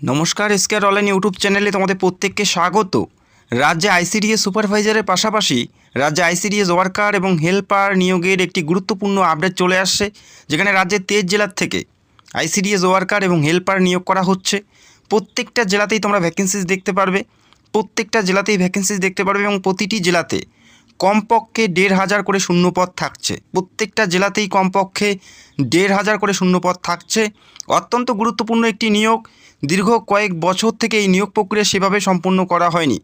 নমস্কার, এসকেআর online YouTube চ্যানেলে তোমাদের প্রত্যেককে স্বাগত। রাজ্যে আইসিডিএস সুপারভাইজারের পাশাপাশি রাজ্যে আইসিডিএস ওয়ার্কার এবং হেল্পার নিয়োগের একটি গুরুত্বপূর্ণ আপডেট চলে আসছে, যেখানে রাজ্যের 23 জেলার থেকে আইসিডিএস ওয়ার্কার এবং হেল্পার নিয়োগ করা হচ্ছে। প্রত্যেকটা জেলাতেই তোমরা ভ্যাকেন্সিস দেখতে পারবে, এবং প্রতিটি জেলাতে কমপক্ষে 1,500 করে শূন্যপদ থাকছে। প্রত্যেকটা জেলাতেই কমপক্ষে 1,500 করে শূন্যপদ থাকছে। অত্যন্ত গুরুত্বপূর্ণ একটি নিয়োগ। দীর্ঘ কয়েক বছর থেকে এই নিয়োগ প্রক্রিয়া সেভাবে সম্পূর্ণ করা হয়নি।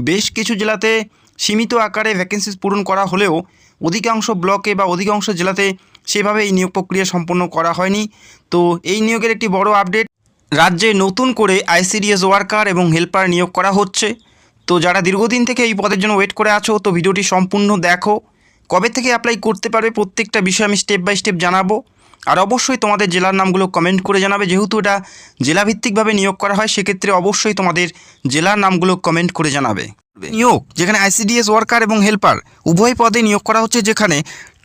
বেশ কিছু জেলাতে সীমিত আকারে ভ্যাকেন্সিস পূরণ করা হলেও অধিকাংশ ব্লকে বা অধিকাংশ জেলাতে সেভাবে এই নিয়োগ প্রক্রিয়া সম্পন্ন করা হয়নি। তো এই নিয়োগের একটি বড় আপডেট, রাজ্যে নতুন করে আইসিডিএস ওয়ার্কার এবং হেল্পার নিয়োগ করা হচ্ছে। তো যারা দীর্ঘদিন থেকে এই পদের জন্য ওয়েট করে আছো, তো ভিডিওটি সম্পূর্ণ দেখো। কবে থেকে অ্যাপ্লাই করতে পারবে প্রত্যেকটা বিষয় আমি স্টেপ বাই স্টেপ জানাবো। আর অবশ্যই তোমাদের জেলার নামগুলো কমেন্ট করে জানাবে। যেহেতু এটা জেলাভিত্তিকভাবে নিয়োগ করা হয়, সেক্ষেত্রে অবশ্যই তোমাদের জেলার নামগুলো কমেন্ট করে জানাবে। নিয়োগ যেখানে আইসিডিএস ওয়ার্কার এবং হেল্পার উভয় পদে নিয়োগ করা হচ্ছে, যেখানে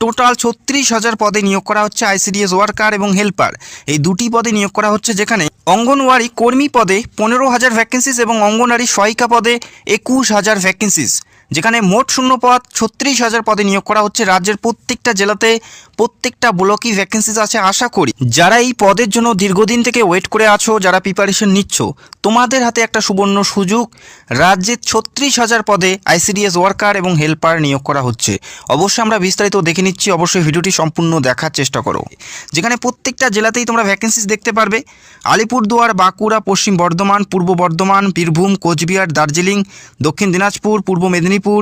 টোটাল 36,000 পদে নিয়োগ করা হচ্ছে আইসিডিএস ওয়ার্কার এবং হেল্পার এই দুটি পদে নিয়োগ করা হচ্ছে। যেখানে অঙ্গনওয়াড়ি কর্মী পদে 15,000 ভ্যাকেন্সিস এবং অঙ্গনওয়াড়ি সহায়িকা পদে 21,000 ভ্যাকেন্সিস, যেখানে মোট শূন্যপদ 36,000 পদে নিয়োগ করা হচ্ছে। রাজ্যের প্রত্যেকটা জেলাতে প্রত্যেকটা ব্লকই ভ্যাকেন্সিস আছে। আশা করি যারা এই পদের জন্য দীর্ঘদিন থেকে ওয়েট করে আছো, যারা প্রিপারেশন নিচ্ছ, তোমাদের হাতে একটা সুবর্ণ সুযোগ। রাজ্যের 36,000 পদে আইসিডিএস ওয়ার্কার এবং হেল্পার নিয়োগ করা হচ্ছে। অবশ্যই আমরা বিস্তারিত দেখে নিচ্ছি, অবশ্যই ভিডিওটি সম্পূর্ণ দেখার চেষ্টা করো। যেখানে প্রত্যেকটা জেলাতেই তোমরা ভ্যাকেন্সিস দেখতে পারবে। আলিপুরদুয়ার, বাঁকুড়া, পশ্চিম বর্ধমান, পূর্ব বর্ধমান, বীরভূম, কোচবিহার, দার্জিলিং, দক্ষিণ দিনাজপুর, পূর্ব মেদিনীপুর,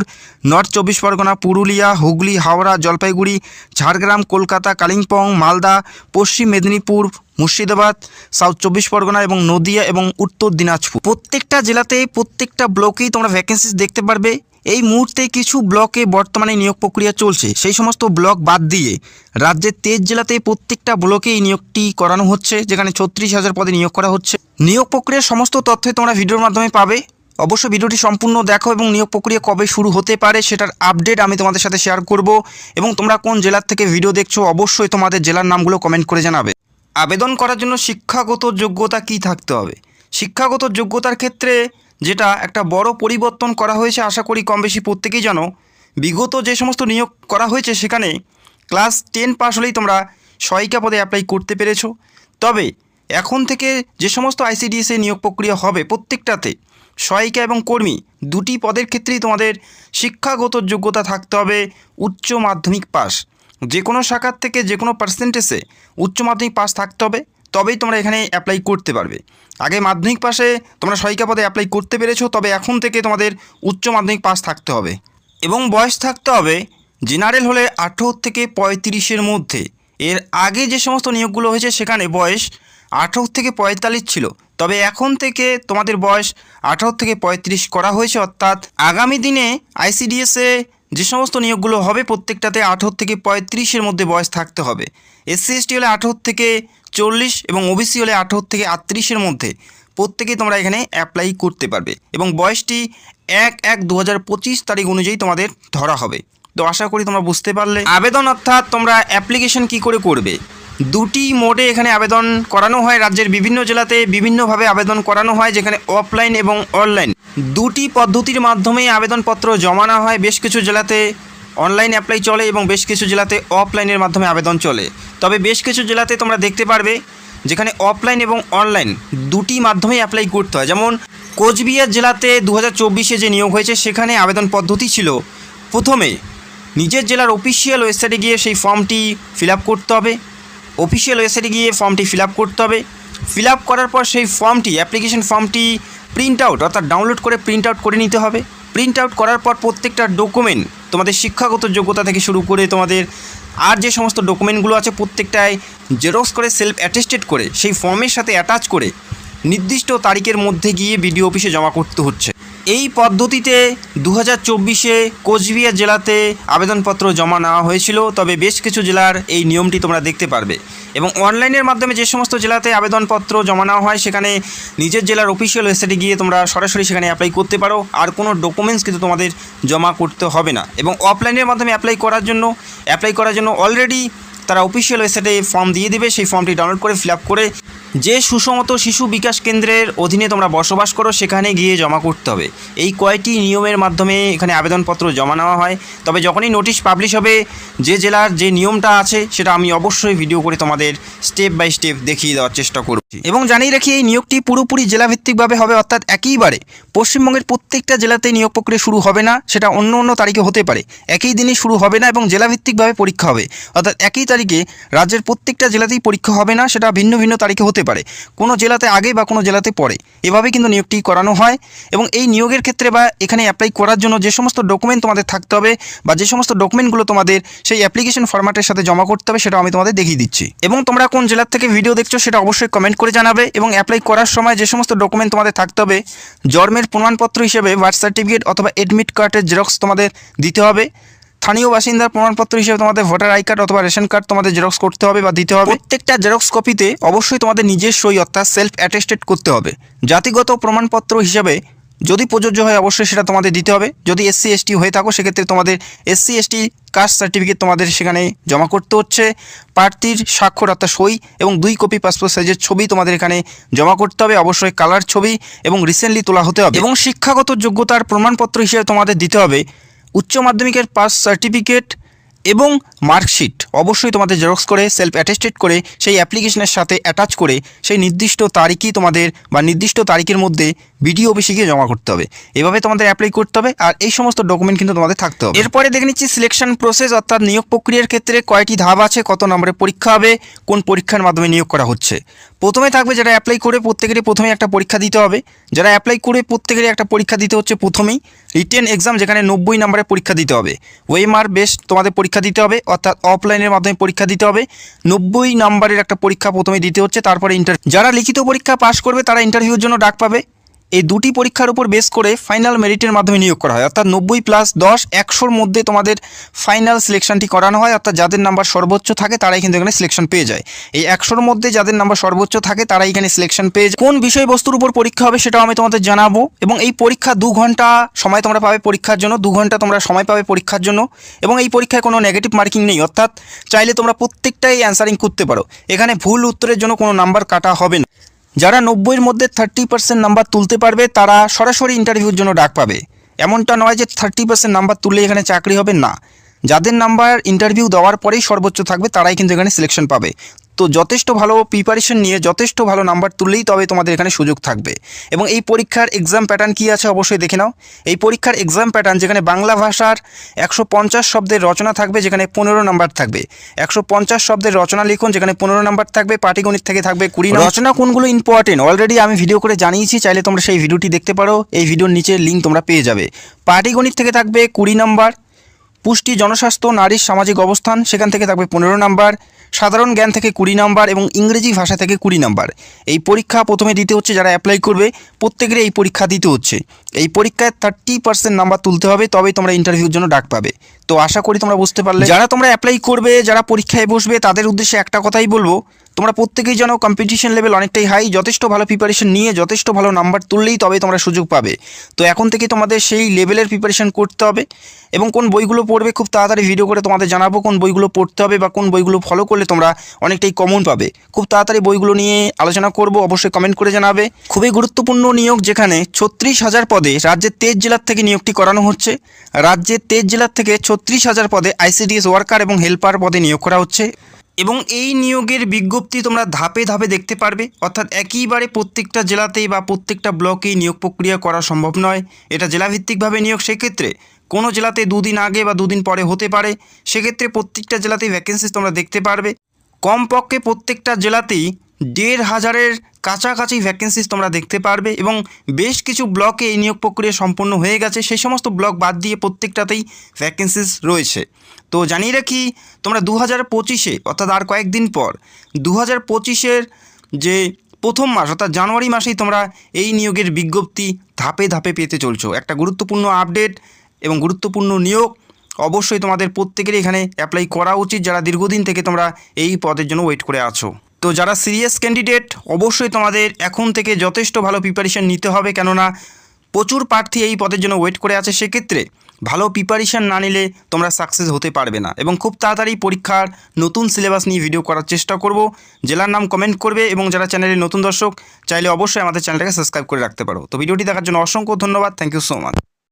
নর্থ 24 পরগনা, পুরুলিয়া, হুগলি, হাওড়া, জলপাইগুড়ি, ঝাড়গ্রাম, কলকাতা, কালিম্পং, মালদা, পশ্চিম মেদিনীপুর, মুর্শিদাবাদ, সাউথ 24 পরগনা এবং নদিয়া এবং উত্তর দিনাজপুর। প্রত্যেকটা জেলাতে প্রত্যেকটা ব্লকেই তোমরা ভ্যাকেন্সিস দেখতে পারবে। এই মুহূর্তে কিছু ব্লকে বর্তমানে নিয়োগ প্রক্রিয়া চলছে, সেই সমস্ত ব্লক বাদ দিয়ে রাজ্যের 23 জেলাতে প্রত্যেকটা ব্লকে এই নিয়োগটি করানো হচ্ছে, যেখানে 36,000 পদে নিয়োগ করা হচ্ছে। নিয়োগ প্রক্রিয়ার সমস্ত তথ্য তোমরা ভিডিওর মাধ্যমে পাবে। অবশ্যই ভিডিওটি সম্পূর্ণ দেখো এবং নিয়োগ প্রক্রিয়া কবে শুরু হতে পারে সেটার আপডেট আমি তোমাদের সাথে শেয়ার করব। এবং তোমরা কোন জেলার থেকে ভিডিও দেখছো, অবশ্যই তোমাদের জেলার নামগুলো কমেন্ট করে জানাবে। আবেদন করার জন্য শিক্ষাগত যোগ্যতা কি থাকতে হবে? শিক্ষাগত যোগ্যতার ক্ষেত্রে যেটা একটা বড় পরিবর্তন করা হয়েছে, আশা করি কম বেশি প্রত্যেকেই জানো। বিগত যে সমস্ত নিয়োগ করা হয়েছে সেখানে ক্লাস 10 পাস হলেই তোমরা সহায়িকা পদে অ্যাপ্লাই করতে পেরেছো। তবে এখন থেকে যে সমস্ত আইসিডিএসে নিয়োগ প্রক্রিয়া হবে, প্রত্যেকটাতে সহায়িকা এবং কর্মী দুটি পদের ক্ষেত্রেই তোমাদের শিক্ষাগত যোগ্যতা থাকতে হবে উচ্চ মাধ্যমিক পাস। যে কোনো শাখার থেকে যে কোনো পার্সেন্টেজে উচ্চ মাধ্যমিক পাস থাকতে হবে, তবেই তোমরা এখানে অ্যাপ্লাই করতে পারবে। আগে মাধ্যমিক পাশে তোমরা সহায়িকা পদে অ্যাপ্লাই করতে পেরেছো, তবে এখন থেকে তোমাদের উচ্চ মাধ্যমিক পাস থাকতে হবে এবং বয়স থাকতে হবে জেনারেল হলে 18 থেকে 35-এর মধ্যে। এর আগে যে সমস্ত নিয়োগগুলো হয়েছে সেখানে বয়স 18 থেকে 45 ছিল, তবে এখন থেকে তোমাদের বয়স 18 থেকে 35 করা হয়েছে। অর্থাৎ আগামী দিনে আইসিডিএসে যে সমস্ত নিয়োগগুলো হবে প্রত্যেকটাতে 18 থেকে 35-এর মধ্যে বয়স থাকতে হবে। এসসি এসটি হলে 18 থেকে 40 এবং ওবিসি হলে 18 থেকে 38-এর মধ্যে প্রত্যেকেই তোমরা এখানে অ্যাপ্লাই করতে পারবে এবং বয়সটি 1/1/2025 তারিখ অনুযায়ী তোমাদের ধরা হবে। তো আশা করি তোমরা বুঝতে পারলে। আবেদন অর্থাৎ তোমরা অ্যাপ্লিকেশন কি করে করবে, দুটি মোডে এখানে আবেদন করানো হয়। রাজ্যের বিভিন্ন জেলাতে বিভিন্নভাবে আবেদন করানো হয়, যেখানে অফলাইন এবং অনলাইন দুটি পদ্ধতির মাধ্যমেই আবেদনপত্র জমা নেওয়া হয়। বেশ কিছু জেলাতে অনলাইন অ্যাপ্লাই চলে এবং বেশ কিছু জেলাতে অফলাইনের মাধ্যমে আবেদন চলে। তবে বেশ কিছু জেলাতে তোমরা দেখতে পারবে যেখানে অফলাইন এবং অনলাইন দুটি মাধ্যমেই অ্যাপ্লাই করতে হয়। যেমন কোচবিহার জেলাতে 2024-এ যে নিয়োগ হয়েছে সেখানে আবেদন পদ্ধতি ছিল, প্রথমে নিজের জেলার অফিসিয়াল ওয়েবসাইটে গিয়ে সেই ফর্মটি ফিল আপ করতে হবে। অফিসিয়াল ওয়েবসাইটে গিয়ে ফর্মটি ফিল আপ করতে হবে। ফিল আপ করার পর সেই ফর্মটি, অ্যাপ্লিকেশন ফর্মটি প্রিন্ট আউট অর্থাৎ ডাউনলোড করে প্রিন্ট আউট করে নিতে হবে। প্রিন্ট আউট করার পর প্রত্যেকটা ডকুমেন্ট, তোমাদের শিক্ষাগত যোগ্যতা থেকে শুরু করে তোমাদের আর যে সমস্ত ডকুমেন্টগুলো আছে প্রত্যেকটায় জেরক্স করে সেলফ অ্যাটেস্টেড করে সেই ফর্মের সাথে অ্যাটাচ করে নির্দিষ্ট তারিখের মধ্যে গিয়ে বিডিও অফিসে জমা করতে হচ্ছে। এই পদ্ধতিতে 2024-এ কোচবিহার জেলাতে আবেদনপত্র জমা নেওয়া হয়েছিল। তবে বেশ কিছু জেলার এই নিয়মটি তোমরা দেখতে পারবে এবং অনলাইনের মাধ্যমে যে সমস্ত জেলাতে আবেদনপত্র জমা নেওয়া হয় সেখানে নিজের জেলার অফিসিয়াল ওয়েবসাইটে গিয়ে তোমরা সরাসরি সেখানে অ্যাপ্লাই করতে পারো। আর কোনো ডকুমেন্টস কিন্তু তোমাদের জমা করতে হবে না। এবং অফলাইনের মাধ্যমে অ্যাপ্লাই করার জন্য অলরেডি তারা অফিসিয়াল ওয়েবসাইটে ফর্ম দিয়ে দেবে, সেই ফর্মটি ডাউনলোড করে ফিল আপ করে যে সুসমত শিশু বিকাশ কেন্দ্রের অধীনে তোমরা বসবাস করো সেখানে গিয়ে জমা করতে হবে। এই কয়টি নিয়মের মাধ্যমে এখানে আবেদনপত্র জমা নেওয়া হয়। তবে যখনই নোটিশ পাবলিশ হবে যে জেলার যে নিয়মটা আছে সেটা আমি অবশ্যই ভিডিও করে তোমাদের স্টেপ বাই স্টেপ দেখিয়ে দেওয়ার চেষ্টা করছি। এবং জানিয়ে রাখি এই নিয়োগটি পুরোপুরি জেলাভিত্তিকভাবে হবে, অর্থাৎ একইবারে পশ্চিমবঙ্গের প্রত্যেকটা জেলাতে নিয়োগ প্রক্রিয়া শুরু হবে না, সেটা অন্য অন্য তারিখে হতে পারে। একই দিনই শুরু হবে না এবং জেলাভিত্তিকভাবে পরীক্ষা হবে, অর্থাৎ একই তারিখে রাজ্যের প্রত্যেকটা জেলাতেই পরীক্ষা হবে না, সেটা ভিন্ন ভিন্ন তারিখে হতে পারে, কোনো জেলাতে আগে বা কোনো জেলাতে পরে। এভাবে কিন্তু নিয়োগটি করানো হয়। এবং এই নিয়োগের ক্ষেত্রে বা এখানে অ্যাপ্লাই করার জন্য যে সমস্ত ডকুমেন্ট তোমাদের থাকতে হবে বা যে সমস্ত ডকুমেন্টগুলো তোমাদের সেই অ্যাপ্লিকেশন ফরম্যাটের সাথে জমা করতে হবে সেটা আমি তোমাদের দেখিয়ে দিচ্ছি। এবং তোমরা কোন জেলার থেকে ভিডিও দেখছো সেটা অবশ্যই কমেন্ট করে জানাবে। এবং অ্যাপ্লাই করার সময় যে সমস্ত ডকুমেন্ট তোমাদের থাকতে হবে, জন্মের প্রমাণপত্র হিসেবে বার্থ সার্টিফিকেট অথবা এডমিট কার্ডের জেরক্স তোমাদের দিতে হবে। স্থানীয় বাসিন্দার প্রমাণপত্র হিসেবে তোমাদের ভোটার আই কার্ড অথবা রেশন কার্ড তোমাদের জেরক্স করতে হবে বা দিতে হবে। প্রত্যেকটা জেরক্স কপিতে অবশ্যই তোমাদের নিজের সই অর্থাৎ সেলফ অ্যাটেস্টেড করতে হবে। জাতিগত প্রমাণপত্র হিসাবে যদি প্রযোজ্য হয় অবশ্যই সেটা তোমাদের দিতে হবে। যদি এসসি এসটি হয়ে থাকো সেক্ষেত্রে তোমাদের এসসি এসটি কাস্ট সার্টিফিকেট তোমাদের সেখানে জমা করতে হচ্ছে। প্রার্থীর স্বাক্ষর অর্থাৎ সই এবং 2 কপি পাসপোর্ট সাইজের ছবি তোমাদের এখানে জমা করতে হবে, অবশ্যই কালার ছবি এবং রিসেন্টলি তোলা হতে হবে। এবং শিক্ষাগত যোগ্যতার প্রমাণপত্র হিসেবে তোমাদের দিতে হবে উচ্চ মাধ্যমিকের পাস সার্টিফিকেট এবং মার্কশিট অবশ্যই তোমাদের জেরক্স করে সেলফ অ্যাটেস্টেড করে সেই অ্যাপ্লিকেশনের সাথে অ্যাটাচ করে সেই নির্দিষ্ট তারিখই তোমাদের বা নির্দিষ্ট তারিখের মধ্যে বিডিও অফিসে গিয়ে জমা করতে হবে। এভাবে তোমাদের অ্যাপ্লাই করতে হবে আর এই সমস্ত ডকুমেন্ট কিন্তু তোমাদের থাকতে হবে। এরপরে দেখে নিচ্ছি সিলেকশন প্রসেস অর্থাৎ নিয়োগ প্রক্রিয়ার ক্ষেত্রে কয়টি ধাপ আছে, কত নম্বরের পরীক্ষা হবে, কোন পরীক্ষার মাধ্যমে নিয়োগ করা হচ্ছে। প্রথমে থাকবে যারা অ্যাপ্লাই করে প্রত্যেকেরই প্রথমেই একটা পরীক্ষা দিতে হবে। যারা অ্যাপ্লাই করে প্রত্যেকেরই একটা পরীক্ষা দিতে হচ্ছে প্রথমেই রিটেন এক্সাম, যেখানে 90 নম্বরের পরীক্ষা দিতে হবে। ওএমআর বেস্ট তোমাদের পরীক্ষা দিতে হবে অর্থাৎ অফলাইনের মাধ্যমে পরীক্ষা দিতে হবে। 90 নম্বরের একটা পরীক্ষা প্রথমে দিতে হচ্ছে, তারপরে ইন্টারভিউ। যারা লিখিত পরীক্ষা পাশ করবে তারা ইন্টারভিউর জন্য ডাক পাবে। এই দুটি পরীক্ষার উপর বেস করে ফাইনাল মেরিটের মাধ্যমে নিয়োগ করা হয়, অর্থাৎ 90 + 10 100-র মধ্যে তোমাদের ফাইনাল সিলেকশনটি করানো হয়। অর্থাৎ যাদের নাম্বার সর্বোচ্চ থাকে তারাই কিন্তু এখানে সিলেকশন পেয়ে যায়। এই 100-র মধ্যে যাদের নাম্বার সর্বোচ্চ থাকে তারাই এখানে সিলেকশন পেয়ে যায়। কোন বিষয়বস্তুর উপর পরীক্ষা হবে সেটাও আমি তোমাদের জানাবো। এবং এই পরীক্ষা 2 ঘন্টা সময় তোমরা পাবে পরীক্ষার জন্য, 2 ঘন্টা তোমরা সময় পাবে পরীক্ষার জন্য। এবং এই পরীক্ষায় কোনো নেগেটিভ মার্কিং নেই, অর্থাৎ চাইলে তোমরা প্রত্যেকটাই অ্যান্সারিং করতে পারো। এখানে ভুল উত্তরের জন্য কোনো নাম্বার কাটা হবে না। যারা 90-এর মধ্যে 30% নাম্বার তুলতে পারবে তারা সরাসরি ইন্টারভিউর জন্য ডাক পাবে। এমনটা নয় যে 30% নাম্বার তুললে এখানে চাকরি হবে, না। যাদের নাম্বার ইন্টারভিউ দেওয়ার পরেই সর্বোচ্চ থাকবে তারাই কিন্তু এখানে সিলেকশন পাবে। তো যথেষ্ট ভালো প্রিপারেশন নিয়ে যথেষ্ট ভালো নাম্বার তুললেই তবে তোমাদের এখানে সুযোগ থাকবে। এবং এই পরীক্ষার এক্সাম প্যাটার্ন কী আছে অবশ্যই দেখে নাও। এই পরীক্ষার এক্সাম প্যাটার্ন যেখানে বাংলা ভাষার 150 শব্দের রচনা থাকবে, যেখানে 15 নাম্বার থাকবে। 150 শব্দের রচনা লিখুন, যেখানে 15 নাম্বার থাকবে। পাটিগণিত থেকে থাকবে 20 নম্বর। রচনা কোনগুলো ইম্পর্টেন্ট অলরেডি আমি ভিডিও করে জানিয়েছি, চাইলে তোমরা সেই ভিডিওটি দেখতে পারো। এই ভিডিওর নিচে লিঙ্ক তোমরা পেয়ে যাবে। পাটিগণিত থেকে থাকবে 20 নাম্বার। পুষ্টি, জনস্বাস্থ্য, নারীর সামাজিক অবস্থান সেখান থেকে থাকবে 15 নাম্বার। সাধারণ জ্ঞান থেকে 20 নাম্বার এবং ইংরেজি ভাষা থেকে 20 নাম্বার। এই পরীক্ষা প্রথমে দিতে হচ্ছে, যারা অ্যাপ্লাই করবে প্রত্যেকেরই এই পরীক্ষা দিতে হচ্ছে। এই পরীক্ষায় 30% নাম্বার তুলতে হবে, তবেই তোমরা ইন্টারভিউর জন্য ডাক পাবে। তো আশা করি তোমরা বুঝতে পারলে। যারা তোমরা অ্যাপ্লাই করবে, যারা পরীক্ষায় বসবে, তাদের উদ্দেশ্যে একটা কথাই বলবো, তোমরা প্রত্যেকেই যেন কম্পিটিশন লেভেল অনেকটাই হাই, যথেষ্ট ভালো প্রিপারেশন নিয়ে যথেষ্ট ভালো নাম্বার তুললেই তবে তোমরা সুযোগ পাবে। তো এখন থেকে তোমাদের সেই লেভেলের প্রিপারেশন করতে হবে। এবং কোন বইগুলো পড়বে খুব তাড়াতাড়ি ভিডিও করে তোমাদের জানাবো, কোন বইগুলো পড়তে হবে বা কোন বইগুলো ফলো করলে তোমরা অনেকটাই কমন পাবে। খুব তাড়াতাড়ি বইগুলো নিয়ে আলোচনা করব, অবশ্যই কমেন্ট করে জানাবে। খুবই গুরুত্বপূর্ণ নিয়োগ, যেখানে 36,000 পদে রাজ্যের 23 জেলার থেকে নিয়োগটি করানো হচ্ছে। রাজ্যের 23 জেলার থেকে 36,000 পদে আইসিডিএস ওয়ার্কার এবং হেল্পার পদে নিয়োগ করা হচ্ছে। এবং এই নিয়োগের বিজ্ঞপ্তি তোমরা ধাপে ধাপে দেখতে পারবে, অর্থাৎ একইবারে প্রত্যেকটা জেলাতেই বা প্রত্যেকটা ব্লকেই নিয়োগ প্রক্রিয়া করা সম্ভব নয়। এটা জেলাভিত্তিকভাবে নিয়োগ, সেক্ষেত্রে কোনো জেলাতে 2 দিন আগে বা 2 দিন পরে হতে পারে। সেক্ষেত্রে প্রত্যেকটা জেলাতেই ভ্যাকেন্সি তোমরা দেখতে পারবে। কমপক্ষে প্রত্যেকটা জেলাতেই 1,500-এর কাছাকাছি ভ্যাকেন্সিস তোমরা দেখতে পারবে। এবং বেশ কিছু ব্লকে এই নিয়োগ প্রক্রিয়া সম্পন্ন হয়ে গেছে, সেই সমস্ত ব্লক বাদ দিয়ে প্রত্যেকটাতেই ভ্যাকেন্সিস রয়েছে। তো জানিয়ে রাখি, তোমরা 2025-এ অর্থাৎ আর কয়েকদিন পর 2025-এর যে প্রথম মাস অর্থাৎ জানুয়ারি মাসেই তোমরা এই নিয়োগের বিজ্ঞপ্তি ধাপে ধাপে পেতে চলছো। একটা গুরুত্বপূর্ণ আপডেট এবং গুরুত্বপূর্ণ নিয়োগ, অবশ্যই তোমাদের প্রত্যেকেরই এখানে অ্যাপ্লাই করা উচিত, যারা দীর্ঘদিন থেকে তোমরা এই পদের জন্য ওয়েট করে আছো। তো যারা সিরিয়াস ক্যান্ডিডেট, অবশ্যই তোমাদের এখন থেকে যথেষ্ট ভালো প্রিপারেশন নিতে হবে, কেননা প্রচুর প্রার্থী এই পদের জন্য ওয়েট করে আছে। সেক্ষেত্রে ভালো প্রিপারেশান না নিলে তোমরা সাকসেস হতে পারবে না। এবং খুব তাড়াতাড়ি পরীক্ষার নতুন সিলেবাস নিয়ে ভিডিও করার চেষ্টা করব। জেলার নাম কমেন্ট করবে এবং যারা চ্যানেলের নতুন দর্শক চাইলে অবশ্যই আমাদের চ্যানেলটাকে সাবস্ক্রাইব করে রাখতে পারো। তো ভিডিওটি দেখার জন্য অসংখ্য ধন্যবাদ। Thank you so much.